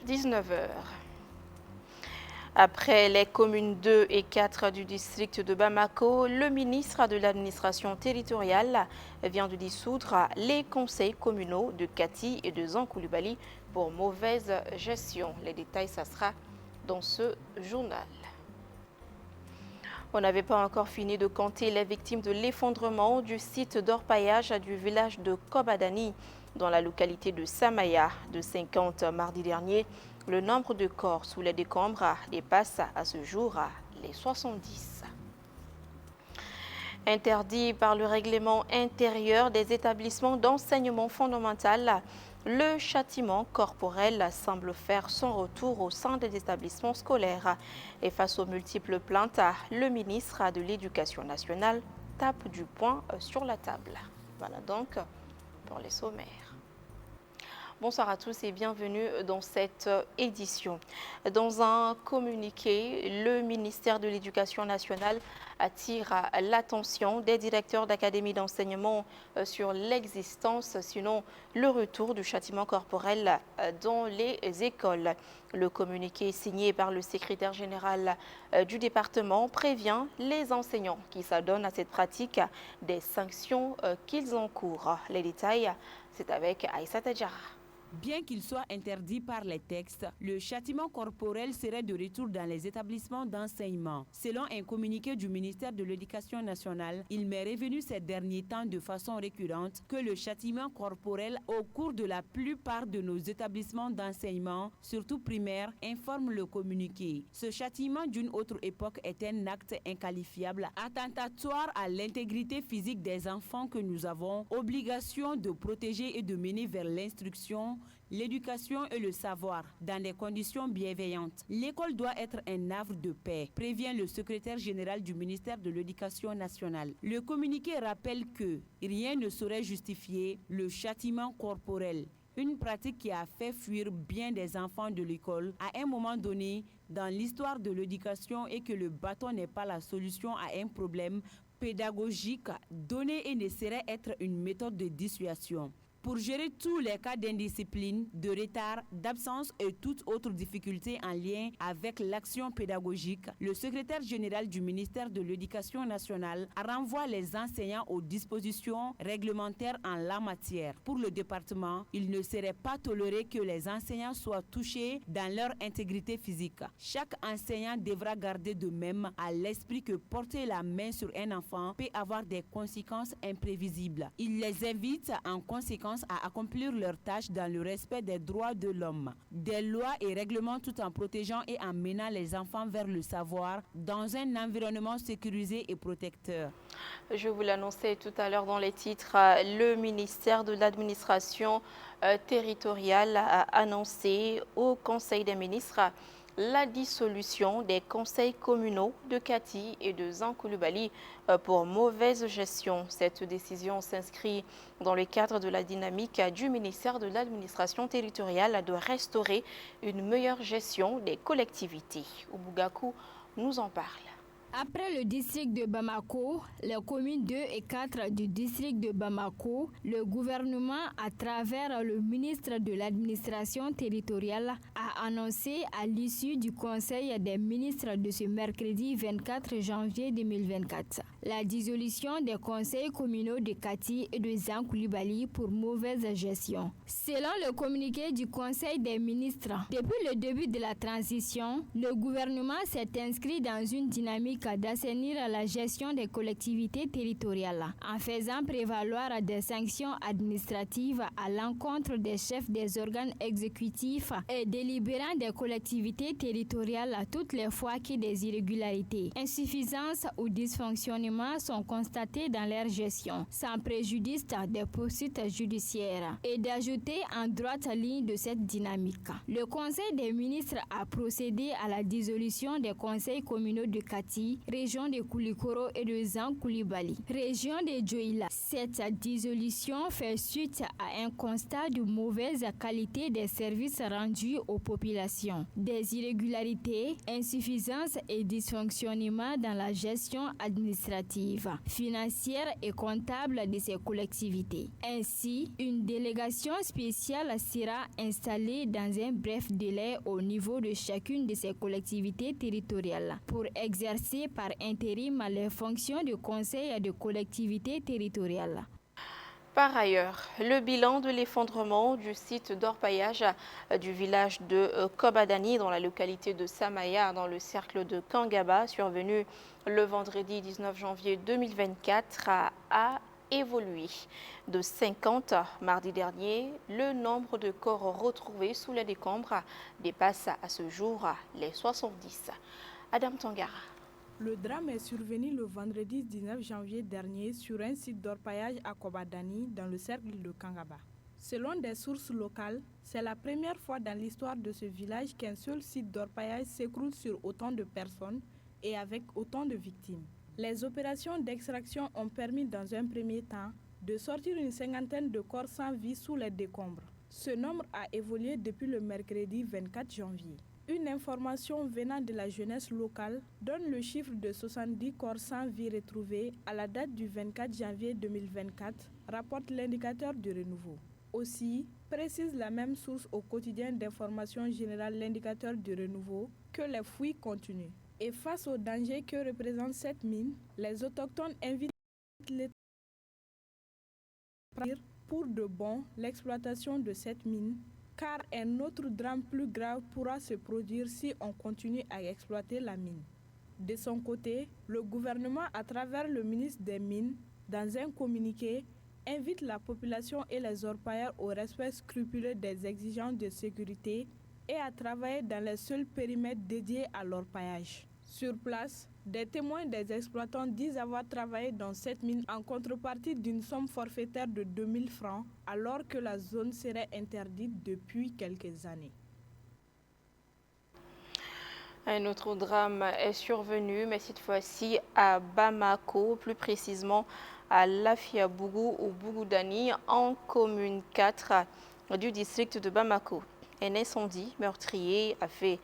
19 heures. Après les communes 2 et 4 du district de Bamako, le ministre de l'administration territoriale vient de dissoudre les conseils communaux de Kati et de Zankoulibaly pour mauvaise gestion. Les détails, ça sera dans ce journal. On n'avait pas encore fini de compter les victimes de l'effondrement du site d'orpaillage du village de Kobadani dans la localité de Samaya de 50 mardi dernier. Le nombre de corps sous les décombres dépasse à ce jour les 70. Interdit par le règlement intérieur des établissements d'enseignement fondamental, le châtiment corporel semble faire son retour au sein des établissements scolaires. Et face aux multiples plaintes, le ministre de l'Éducation nationale tape du poing sur la table. Voilà donc pour les sommaires. Bonsoir à tous et bienvenue dans cette édition. Dans un communiqué, le ministère de l'Éducation nationale attire l'attention des directeurs d'académies d'enseignement sur l'existence, sinon le retour du châtiment corporel dans les écoles. Le communiqué signé par le secrétaire général du département prévient les enseignants qui s'adonnent à cette pratique des sanctions qu'ils encourent. Les détails, c'est avec Aïssata Diarra. Bien qu'il soit interdit par les textes, le châtiment corporel serait de retour dans les établissements d'enseignement. Selon un communiqué du ministère de l'Éducation nationale, il m'est revenu ces derniers temps de façon récurrente que le châtiment corporel au cours de la plupart de nos établissements d'enseignement, surtout primaires, informe le communiqué. Ce châtiment d'une autre époque est un acte inqualifiable, attentatoire à l'intégrité physique des enfants que nous avons obligation de protéger et de mener vers l'instruction, l'éducation et le savoir dans des conditions bienveillantes. L'école doit être un havre de paix, prévient le secrétaire général du ministère de l'Éducation nationale. Le communiqué rappelle que rien ne saurait justifier le châtiment corporel, une pratique qui a fait fuir bien des enfants de l'école à un moment donné dans l'histoire de l'éducation et que le bâton n'est pas la solution à un problème pédagogique donné et ne saurait être une méthode de dissuasion. Pour gérer tous les cas d'indiscipline, de retard, d'absence et toute autre difficulté en lien avec l'action pédagogique, le secrétaire général du ministère de l'Éducation nationale renvoie les enseignants aux dispositions réglementaires en la matière. Pour le département, il ne serait pas toléré que les enseignants soient touchés dans leur intégrité physique. Chaque enseignant devra garder de même à l'esprit que porter la main sur un enfant peut avoir des conséquences imprévisibles. Il les invite en conséquence à accomplir leurs tâches dans le respect des droits de l'homme, des lois et règlements tout en protégeant et en menant les enfants vers le savoir dans un environnement sécurisé et protecteur. Je vous l'annonçais tout à l'heure dans les titres, le ministère de l'administration territoriale a annoncé au Conseil des ministres la dissolution des conseils communaux de Kati et de Zankoulibaly pour mauvaise gestion. Cette décision s'inscrit dans le cadre de la dynamique du ministère de l'administration territoriale de restaurer une meilleure gestion des collectivités. Oubugakou nous en parle. Après le district de Bamako, les communes 2 et 4 du district de Bamako, le gouvernement, à travers le ministre de l'administration territoriale, a annoncé à l'issue du Conseil des ministres de ce mercredi 24 janvier 2024 la dissolution des conseils communaux de Kati et de Zankoulibaly pour mauvaise gestion. Selon le communiqué du Conseil des ministres, depuis le début de la transition, le gouvernement s'est inscrit dans une dynamique d'assainir la gestion des collectivités territoriales en faisant prévaloir des sanctions administratives à l'encontre des chefs des organes exécutifs et délibérants des collectivités territoriales toutes les fois que des irrégularités, insuffisances ou dysfonctionnements sont constatés dans leur gestion, sans préjudice des poursuites judiciaires, et d'ajouter en droite ligne de cette dynamique. Le Conseil des ministres a procédé à la dissolution des conseils communaux de Kati Bauchi, région de Koulikoro et de Zankoulibaly, région de Dioïla. Cette dissolution fait suite à un constat de mauvaise qualité des services rendus aux populations, des irrégularités, insuffisances et dysfonctionnements dans la gestion administrative, financière et comptable de ces collectivités. Ainsi, une délégation spéciale sera installée dans un bref délai au niveau de chacune de ces collectivités territoriales pour exercer par intérim les fonctions de conseil de collectivités territoriales. Par ailleurs, le bilan de l'effondrement du site d'orpaillage du village de Kobadani dans la localité de Samaya dans le cercle de Kangaba survenu le vendredi 19 janvier 2024 a évolué. De 50 mardi dernier, le nombre de corps retrouvés sous les décombres dépasse à ce jour les 70. Adam Tangara. Le drame est survenu le vendredi 19 janvier dernier sur un site d'orpaillage à Kobadani dans le cercle de Kangaba. Selon des sources locales, c'est la première fois dans l'histoire de ce village qu'un seul site d'orpaillage s'écroule sur autant de personnes et avec autant de victimes. Les opérations d'extraction ont permis dans un premier temps de sortir une cinquantaine de corps sans vie sous les décombres. Ce nombre a évolué depuis le mercredi 24 janvier. Une information venant de la jeunesse locale donne le chiffre de 70 corps sans vie retrouvés à la date du 24 janvier 2024, rapporte l'indicateur du renouveau. Aussi, précise la même source au quotidien d'information générale l'indicateur du renouveau, que les fouilles continuent. Et face au danger que représente cette mine, les autochtones invitent l'État à pour de bon l'exploitation de cette mine, car un autre drame plus grave pourra se produire si on continue à exploiter la mine. De son côté, le gouvernement, à travers le ministre des Mines, dans un communiqué, invite la population et les orpailleurs au respect scrupuleux des exigences de sécurité et à travailler dans les seuls périmètres dédiés à l'orpaillage. Sur place, des témoins des exploitants disent avoir travaillé dans cette mine en contrepartie d'une somme forfaitaire de 2000 francs, alors que la zone serait interdite depuis quelques années. Un autre drame est survenu, mais cette fois-ci à Bamako, plus précisément à Lafiabougou ou Bougoudani, en commune 4 du district de Bamako. Un incendie meurtrier a fait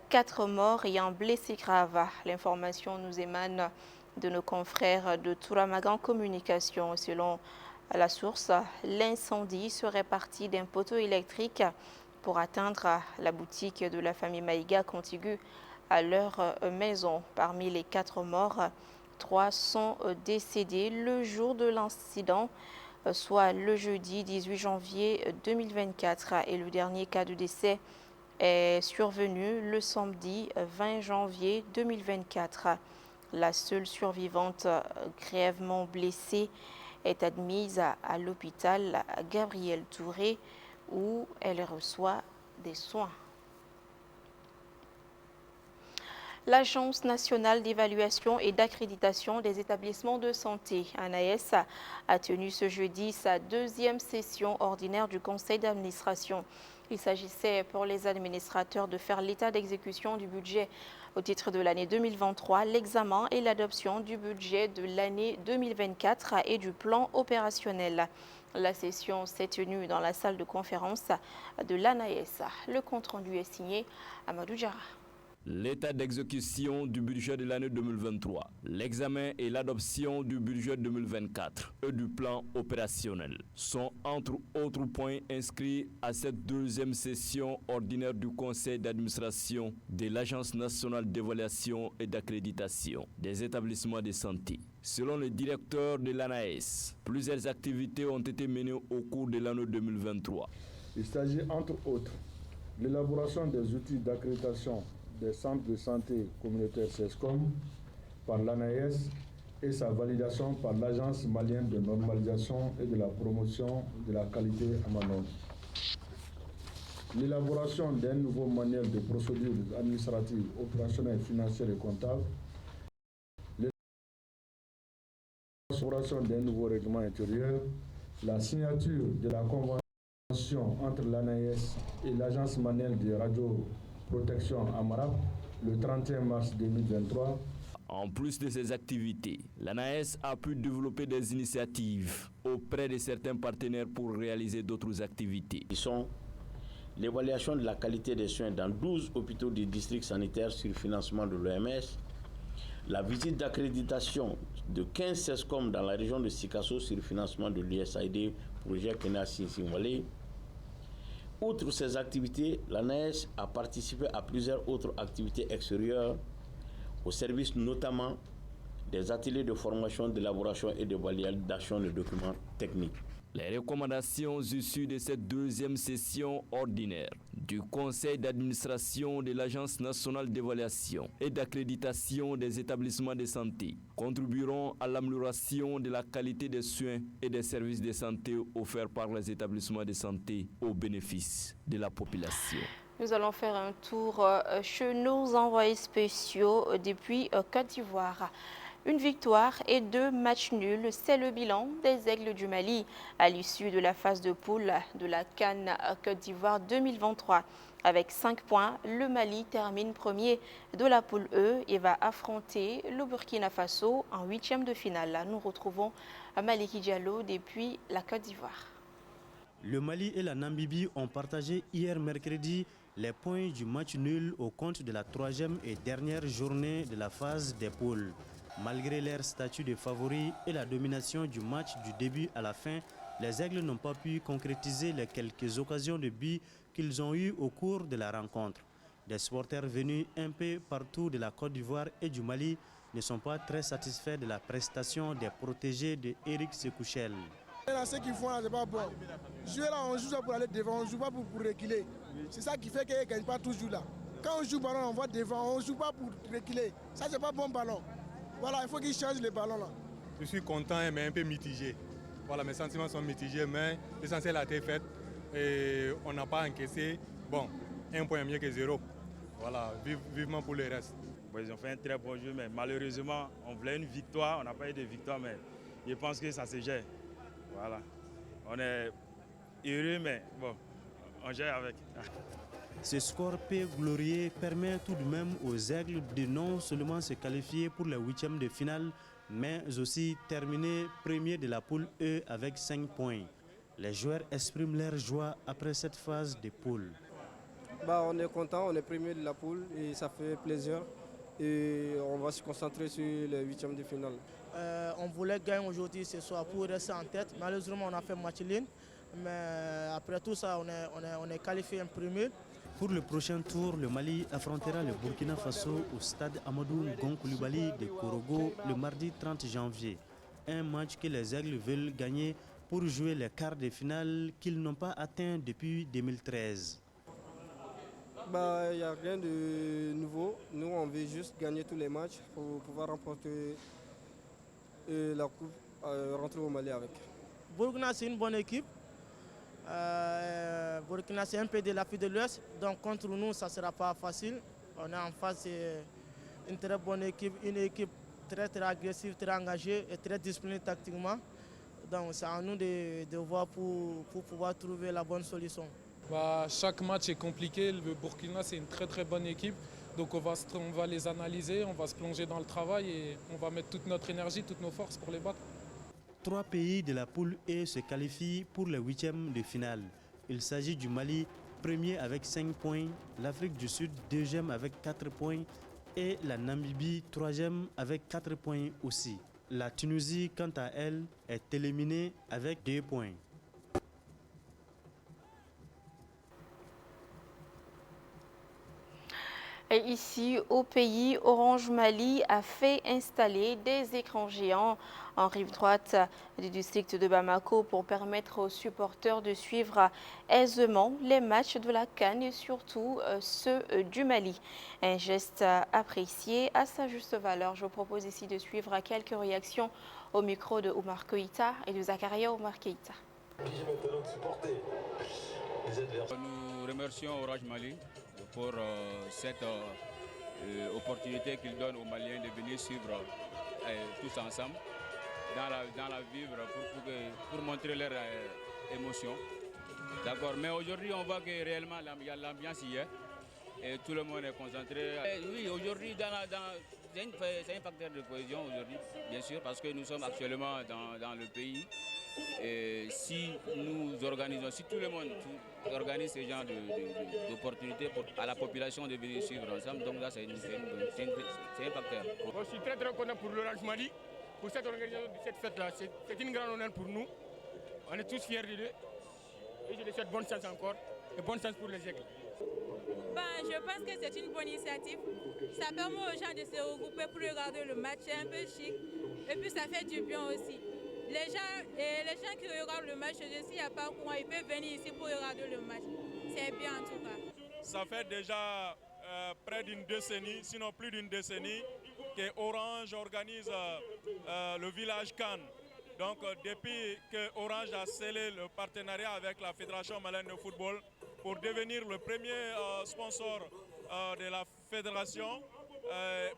4 morts et un blessé grave. L'information nous émane de nos confrères de Touramagan Communication. Selon la source, l'incendie serait parti d'un poteau électrique pour atteindre la boutique de la famille Maïga contiguë à leur maison. Parmi les 4 morts, 3 sont décédés le jour de l'incident, soit le jeudi 18 janvier 2024. Et le dernier cas de décès est survenu le samedi 20 janvier 2024. La seule survivante grièvement blessée est admise à l'hôpital Gabriel Touré où elle reçoit des soins. L'Agence nationale d'évaluation et d'accréditation des établissements de santé, ANAES, a tenu ce jeudi sa 2e session ordinaire du conseil d'administration. Il s'agissait pour les administrateurs de faire l'état d'exécution du budget au titre de l'année 2023, l'examen et l'adoption du budget de l'année 2024 et du plan opérationnel. La session s'est tenue dans la salle de conférence de l'ANAES. Le compte-rendu est signé Amadou Diarra. L'état d'exécution du budget de l'année 2023, l'examen et l'adoption du budget 2024 et du plan opérationnel sont entre autres points inscrits à cette 2e session ordinaire du conseil d'administration de l'Agence nationale d'évaluation et d'accréditation des établissements de santé. Selon le directeur de l'ANAES, plusieurs activités ont été menées au cours de l'année 2023. Il s'agit entre autres de l'élaboration des outils d'accréditation des centres de santé communautaires CESCOM par l'ANAES et sa validation par l'Agence malienne de normalisation et de la promotion de la qualité à Manon. L'élaboration d'un nouveau manuel de procédures administratives, opérationnelles, financières et comptables. L'élaboration d'un nouveau règlement intérieur. La signature de la convention entre l'ANAES et l'Agence malienne de radioprotection AMRAP le 31 mars 2023. En plus de ces activités, l'ANAES a pu développer des initiatives auprès de certains partenaires pour réaliser d'autres activités. Ils sont l'évaluation de la qualité des soins dans 12 hôpitaux du district sanitaire sur financement de l'OMS, la visite d'accréditation de 15 CESCOM dans la région de Sikasso sur financement de l'USAID, projet Kenya Sinsimwale. Outre ces activités, l'ANAES a participé à plusieurs autres activités extérieures au service notamment des ateliers de formation, d'élaboration et de validation de documents techniques. Les recommandations issues de cette deuxième session ordinaire du Conseil d'administration de l'Agence nationale d'évaluation et d'accréditation des établissements de santé contribueront à l'amélioration de la qualité des soins et des services de santé offerts par les établissements de santé au bénéfice de la population. Nous allons faire un tour chez nos envoyés spéciaux depuis Côte d'Ivoire. Une victoire et 2 matchs nuls, c'est le bilan des Aigles du Mali à l'issue de la phase de poule de la CAN Côte d'Ivoire 2023. Avec 5 points, le Mali termine premier de la poule E et va affronter le Burkina Faso en 8e de finale. Nous retrouvons Maliki Diallo depuis la Côte d'Ivoire. Le Mali et la Namibie ont partagé hier mercredi les points du match nul au compte de la 3e et dernière journée de la phase des poules. Malgré leur statut de favoris et la domination du match du début à la fin, les Aigles n'ont pas pu concrétiser les quelques occasions de but qu'ils ont eues au cours de la rencontre. Des supporters venus un peu partout de la Côte d'Ivoire et du Mali ne sont pas très satisfaits de la prestation des protégés de Eric Sekouchel. Ce qu'ils font là, c'est pas bon. Jouer là, on joue pour aller devant, on ne joue pas pour reculer. C'est ça qui fait qu'ils ne gagnent pas toujours là. Quand on joue ballon, on va devant, on ne joue pas pour reculer. Ça, c'est pas bon ballon. Voilà, il faut qu'ils changent les ballons là. Je suis content mais un peu mitigé. Voilà, mes sentiments sont mitigés, mais l'essentiel a été fait et on n'a pas encaissé. Bon, 1 point mieux que 0. Voilà, vivement pour le reste. Bon, ils ont fait un très bon jeu, mais malheureusement, on voulait une victoire. On n'a pas eu de victoire, mais je pense que ça se gère. Voilà. On est heureux, mais bon, on gère avec. Ce score peu glorieux permet tout de même aux Aigles de non seulement se qualifier pour les 8e de finale, mais aussi terminer premier de la poule E avec 5 points. Les joueurs expriment leur joie après cette phase de poule. On est content, on est premier de la poule et ça fait plaisir. Et on va se concentrer sur les 8e de finale. On voulait gagner aujourd'hui ce soir pour rester en tête. Malheureusement, on a fait match nul. Mais après tout ça, on est qualifié en premier. Pour le prochain tour, le Mali affrontera le Burkina Faso au stade Amadou Gon Coulibaly de Korogo le mardi 30 janvier. Un match que les Aigles veulent gagner pour jouer les quarts de finale qu'ils n'ont pas atteints depuis 2013. Il n'y a rien de nouveau. Nous, on veut juste gagner tous les matchs pour pouvoir remporter la coupe, rentrer au Mali avec. Burkina, c'est une bonne équipe. Burkina, c'est un peu de l'Afrique de l'Ouest, donc contre nous, ça ne sera pas facile. On est en face d'une très bonne équipe, une équipe très agressive, très engagée et très disciplinée tactiquement. Donc c'est à nous de voir pour pouvoir trouver la bonne solution. Chaque match est compliqué. Le Burkina, c'est une très bonne équipe. Donc on va les analyser, on va se plonger dans le travail et on va mettre toute notre énergie, toutes nos forces pour les battre. 3 pays de la poule E se qualifient pour les 8e de finale. Il s'agit du Mali, premier avec 5 points, l'Afrique du Sud, 2e avec 4 points et la Namibie, 3e avec 4 points aussi. La Tunisie, quant à elle, est éliminée avec 2 points. Et ici, au pays, Orange Mali a fait installer des écrans géants en rive droite du district de Bamako pour permettre aux supporters de suivre aisément les matchs de la CAN et surtout ceux du Mali. Un geste apprécié à sa juste valeur. Je vous propose ici de suivre quelques réactions au micro de Oumar Keïta et de Zakaria Oumar Keïta. Nous remercions Orange Mali pour cette opportunité qu'ils donnent aux Maliens de venir suivre tous ensemble dans la vivre pour montrer leur émotion. D'accord, mais aujourd'hui on voit que réellement il y a l'ambiance hier. et tout le monde est concentré. Et oui, aujourd'hui, c'est un facteur de cohésion aujourd'hui, bien sûr, parce que nous sommes actuellement dans le pays. Et si nous organisons, si tout le monde organise ce genre d'opportunités à la population de venir suivre ensemble, donc là c'est un facteur. Je suis très content pour l'Orange Mali, pour cette organisation de cette fête-là. C'est une grande honneur pour nous. On est tous fiers d'eux. Et je les souhaite bonne chance encore et bonne chance pour les aigles. Je pense que c'est une bonne initiative. Ça permet aux gens de se regrouper pour regarder le match, c'est un peu chic. Et puis ça fait du bien aussi. Les gens qui regardent le match, s'il n'y a pas courant, ils peuvent venir ici pour regarder le match. C'est bien en tout cas. Ça fait déjà près d'une décennie, sinon plus d'une décennie, que Orange organise le village Cannes. Donc depuis que Orange a scellé le partenariat avec la Fédération malienne de football pour devenir le premier sponsor de la fédération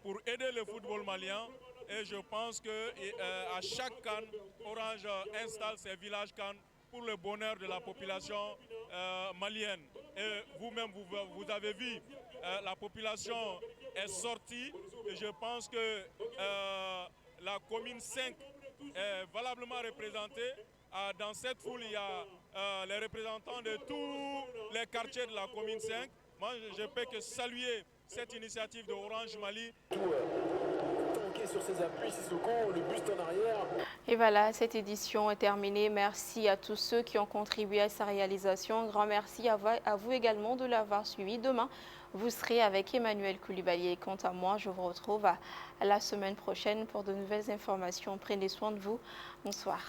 pour aider le football malien. Et je pense qu'à chaque CAN, Orange installe ses villages CAN pour le bonheur de la population malienne. Et vous-même, vous avez vu, la population est sortie. Et je pense que la commune 5 est valablement représentée. Dans cette foule, il y a les représentants de tous les quartiers de la commune 5. Moi, je ne peux que saluer cette initiative de Orange Mali. Sur ses appuis, Sissoko, le buste en arrière. Et voilà, cette édition est terminée. Merci à tous ceux qui ont contribué à sa réalisation. Grand merci à vous également de l'avoir suivi. Demain, vous serez avec Emmanuel Koulibaly. Quant à moi, je vous retrouve à la semaine prochaine pour de nouvelles informations. Prenez soin de vous. Bonsoir.